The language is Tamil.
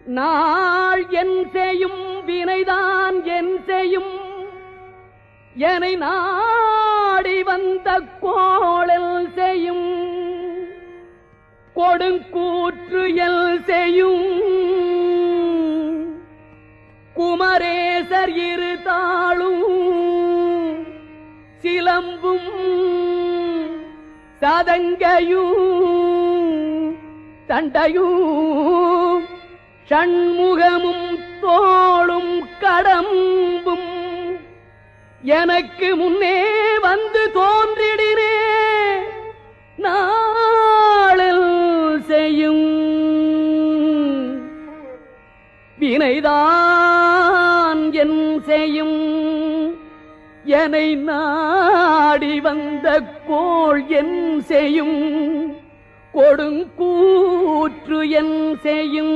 நாள் என் செய்யும் வினைதான் என் செய்யும் என்னை நாடி வந்த கோளல் செய்யும் கொடுங்கூற்று எல் செய்யும் குமரேசர் இரு தாளும் சிலம்பும் சதங்கையும் தண்டையும் ஷண்முகமும் தோளும் கடம்பும் எனக்கு முன்னே வந்து தோன்றிடினே நாளில் செய்யும் வினைதான் என் செய்யும் என்னை நாடி வந்த கோள் என் செய்யும் கொடுங்கூற்று என் செய்யும்